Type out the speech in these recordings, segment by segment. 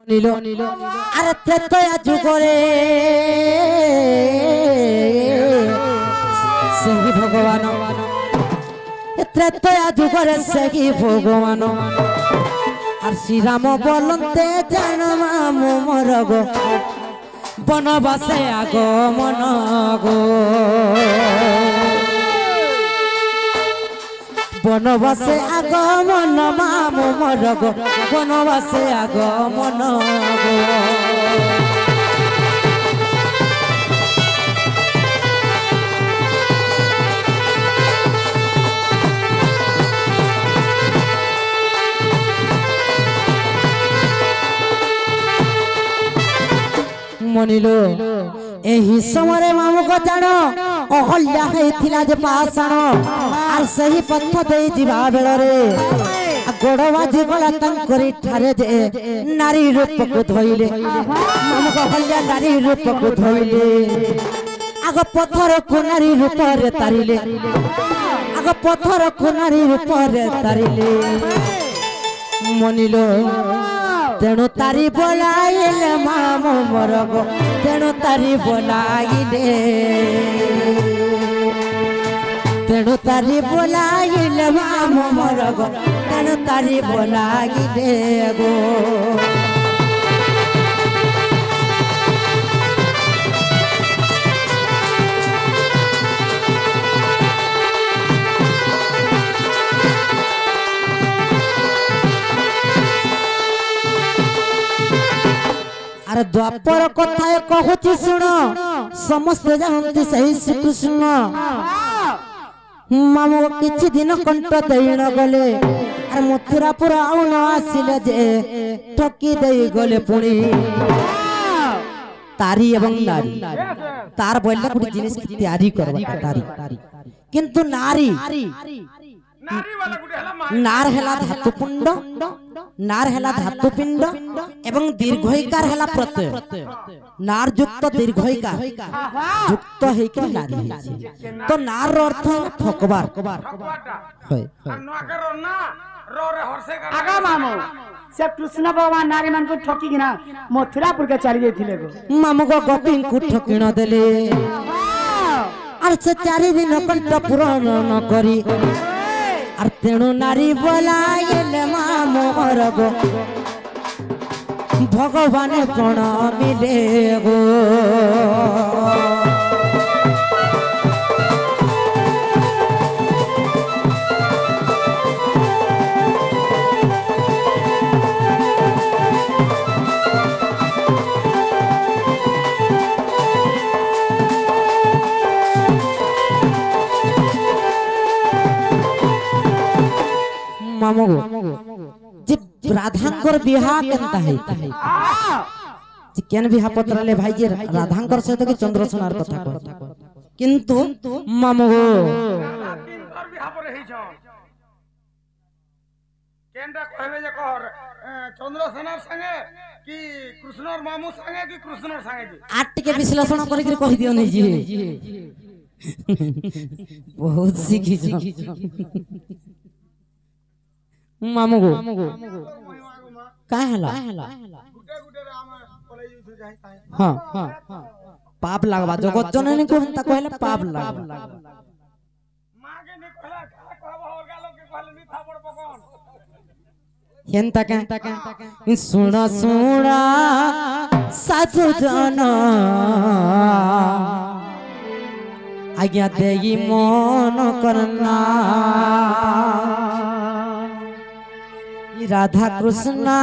নিলো আরে ত্রেতয়া যুগরে সেই ভগবান ত্রেতয়া যুগরে সেই ভগবান আর শ্রীরাম বলতে জানমা মোর গো বনবাসে আগমন গো বনবাসে আগমন মা মোর গো বনবাসে আগমন গো মনিলো एही समय मामुक जान अहल्या हेथिला जे पाषाण आर सही पथ दे जिबा बेलरे गोड़ बाजी गला तंकरी ठारे जे नारी रूप को धोइले मामुक अहल्या नारी रूप को धोइले आग पत्थर को नारी रूप रे तारिले आग पत्थर को नारी रूप रे तारिले मनिलो तेणु तारी बोलाइले मामो मोर गो तेणु तारी बोलाइले तेणु तारी बोलाइले मामो मोर गो तेणु तारी बोलाइले गो अरे द्वापर कथा कहूची सुन समस्त जानती सही श्रीकृष्ण मामो किछि दिन कंठ दैन गले अरे मथुरापुर आउ न आसिले जे ठकी देई गले पुणी तारी एवं नारी तार बोलला गुडी जिनिस की तैयारी करबा तारी किंतु नारी नार हेला धातुपिंड नार हेला धातुपिंड एवं दीर्घइकार हेला प्रत्यय नार युक्त दीर्घइकार युक्त हेके नारी तो नार अर्थ ठकबार होय आगा मामो से कृष्ण भगवान नारी मन को ठकी गिना मथुरापुर के चली जाइथिले गो मामो को गोपी को ठकिन देले और से 4 दिन कंठ पूर्ण न करी और तेणु नारी बोलाइले मोर गो भगवान प्रणमिले गो मामो जे राधांकर बिहा केनता है जे केन बिहा पत्र ले भाई जे राधांकर सहित के चंद्रसेनार कथा को किंतु मामो बिहा पर हेइ छ केनटा कहबे जे कहर चंद्रसेनार संगे कि कृष्णर मामू संगे कि कृष्णर संगे जी आट के विश्लेषण करि के कहि दियो नै जी बहुत सीखी छ मामू गो का हला हां हां पाप लागबा जगत जननी को हंता कहले पाप लागबा मां के ने कहला का कहबा होगा लोग के कहले नी थापड़ पकोन हेंता का सुना सुना साधु जन आज्ञा देई मन करना राधा कृष्ण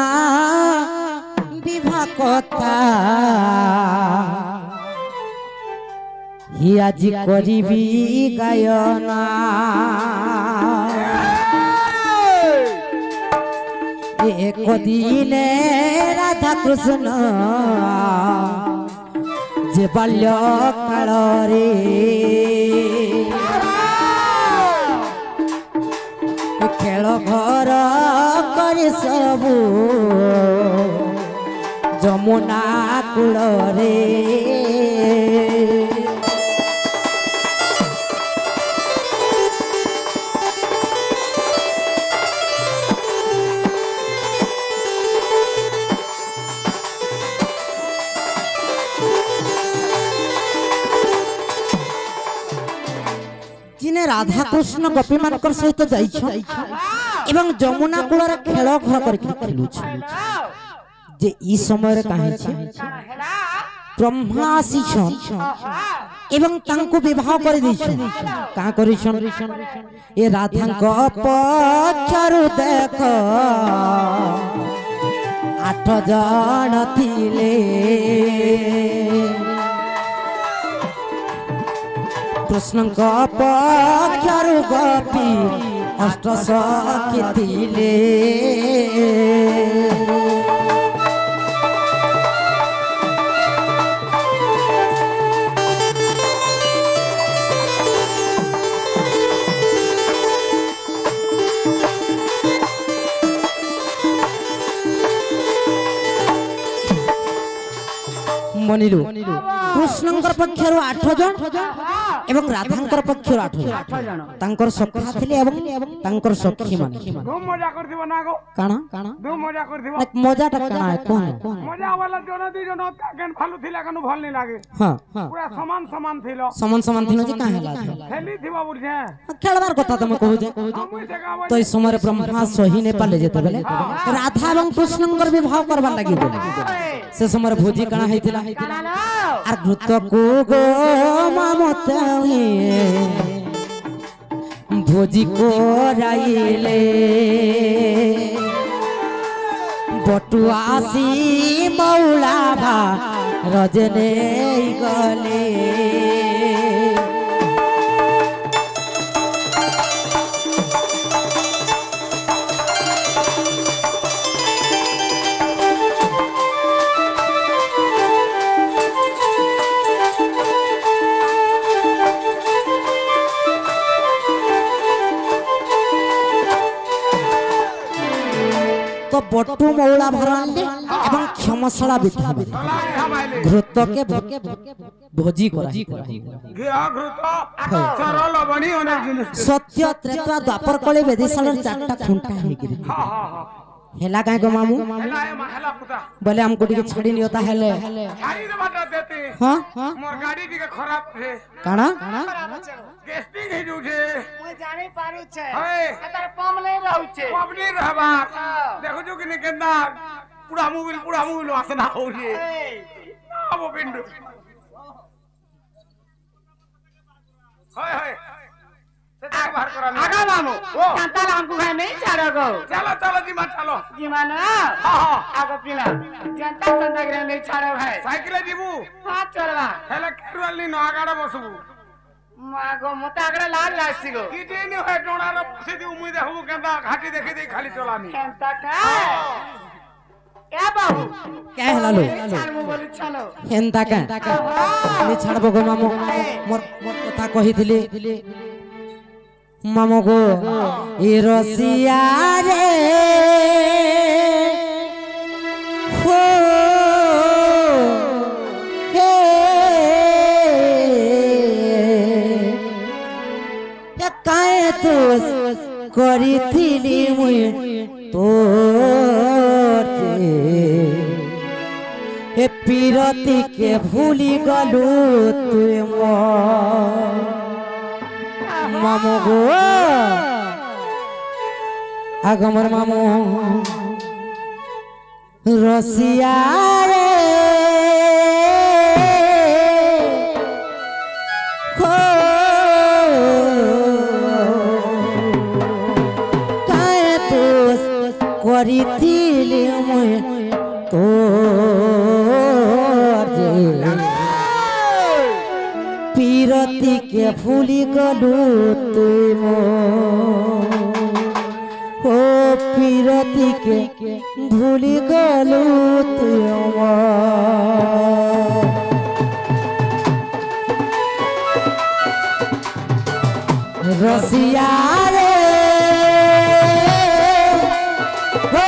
विवाह कथा हि आज करिबी गायना एक दिने राधा कृष्ण जे बाल्य काल रे खेल घर करे सबू जमुना कूल रे राधा कृष्ण गोपी मानकर सहित जाइछ एवं जमुना कूल खेल घर करके खेलु जे ई समय काहे छै ब्रह्मा आसीछन एवं तांको विवाह कर दैछन का करिछन ए राधा को पक्षरु देख 8 जण थिले कृष्ण को पक्षरु गोपी 8 सखी थिले मनिलु कृष्णंकर पक्षरु 8 जन एवं राधांकर पक्षरु 8 जन तांकर सखा थिले एवं तांकर सखी माने धूम मजा कर दिबो ना गो काना धूम मजा कर दिबो मजा टा काना है कोन मजा वाला जन दी जन कागन फालू थिला कनु भल नहीं लागे हां हां पूरा समान समान थिलो समान थिनो जे काहे लागे खेली थिबो बुझे खेलबार कथा तमे कहू जे तो इस समय ब्रह्मा सही ने पाले जेते बेले राधा एवं कृष्णंकर विवाह करबा लागि बोले से समय भोजी काना हैतिला आर घृत को गो मामताई भोजी को राइले बटुआसी मौला भा रजने गले तो बटू मौला भराले एवं क्षमशाला बिठा घृत के भोजी करा सत्य त्रेता द्वापर कले वेदिशाला 4टा खुंटा हेगिरि हेला काहे गो मामू बोले हमको टिके छाड़ी नहीं होता हेले छाड़ी दे बाटा देते हां मोर गाड़ी टिके खराब है काना गेस्टिंग हे जुठे मुई जाने पारू छे हे एतर पम नहीं रहू छे पम नहीं रहबा देखो जो कि केंदा पूरा मोबाइल वासना हो रे ना वो पिंड हाय हाय बाहर करा आगा मामू कांता हमको घर नहीं चारो गो चलो जी मत चलो जी मानो हां आगो पिला जनता संदग्रह नहीं छाड़ो है साइकिल जीबू हां चलवा हेला केरल नी नागाड़ा बसबू मागो मत आगड़ा लाल लासी गो किटे नी है डोणार सीधी उम्मीद है केंदा घाटी देखि दे खाली चलानी केंता का ए बाबू क्या है लालो चल मु बोली चलो हेंता का नि छाड़बो गो मामू मोर कथा कहिथिले मामो गो ए रसिया रे हो हे या काहे तो करिथिली मुई तोते ए पीरती के भूली गलु तुए मो मामो गो आगमर मामो रसिया रे हो काहे तो करिथिली मुई पीरती के फूली गलु तुम ओ पीरती के भूली गलु तुम रसिया रे हो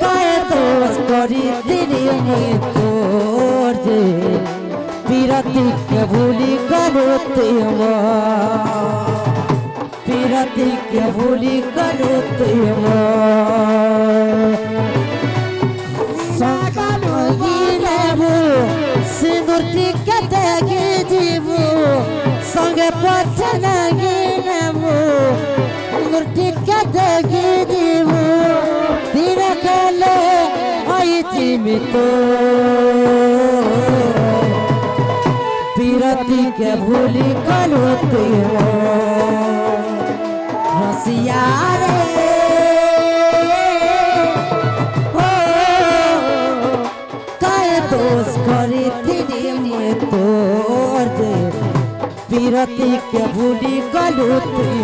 काहे दोष करी दिली मुई तोर जे पीरती के भूली गलु तुम पीरती के भूली गलु तुम सिंदूर टिके देखी जीवू সঙ্গে পথে নাগি নেব টিকা দেখি দিব দিনে খেলে হয়েছি মৃত্যু বিরতিকে ভুলি গলু তুই রসিয়া রে কায় দোষ করিଥିଲି মুই তোর যে বিরতিকে ভুলি গলু তুই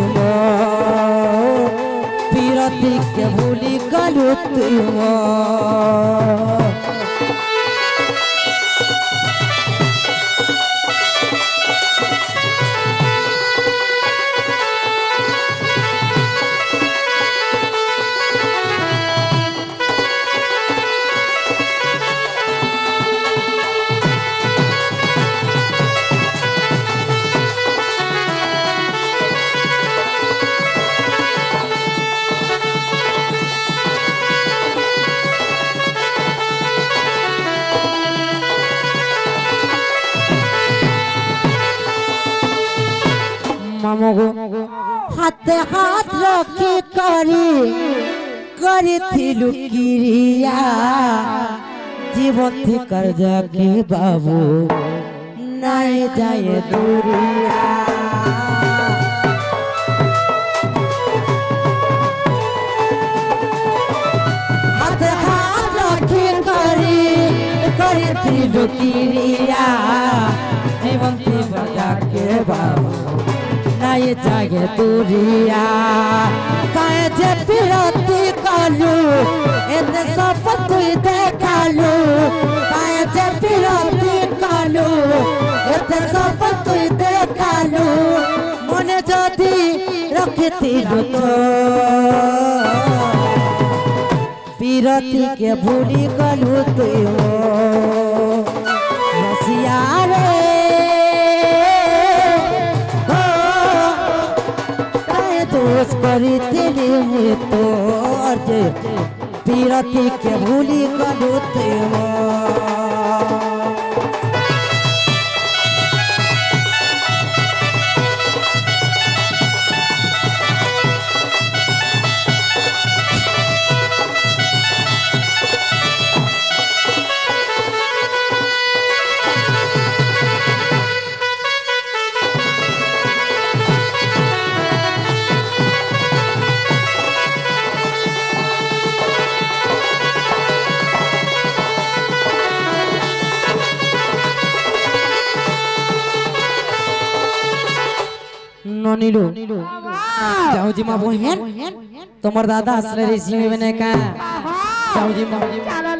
বিরতিকে ভুলি গলু তুই মামগো হাতে হাত রক্ষি করিথিলু কিরিয়া জীবন থিকার যাকে বাবু নাই যায় দূরিয়া হাতে হাত রক্ষি করিথিলু কিরিয়া জীবন থিকার যাকে বাবু নাই জাগে তুরিয়া কায়ে যে বিরতি কালু এতে সব তুই দেখালু কায়ে যে বিরতি কালু এতে সব তুই দেখালু মনে যদি রখিতিলু তো বিরতিকে ভুলি গলু তুই রসিয়া রে দোষ করিଥିଲି মুই তোর যে বিরতিকে ভুলি গলু তুই नीलू जाऊ जी माँ बहन तुम्हार दादा असले ऋषि में बने का जाऊ जी माँ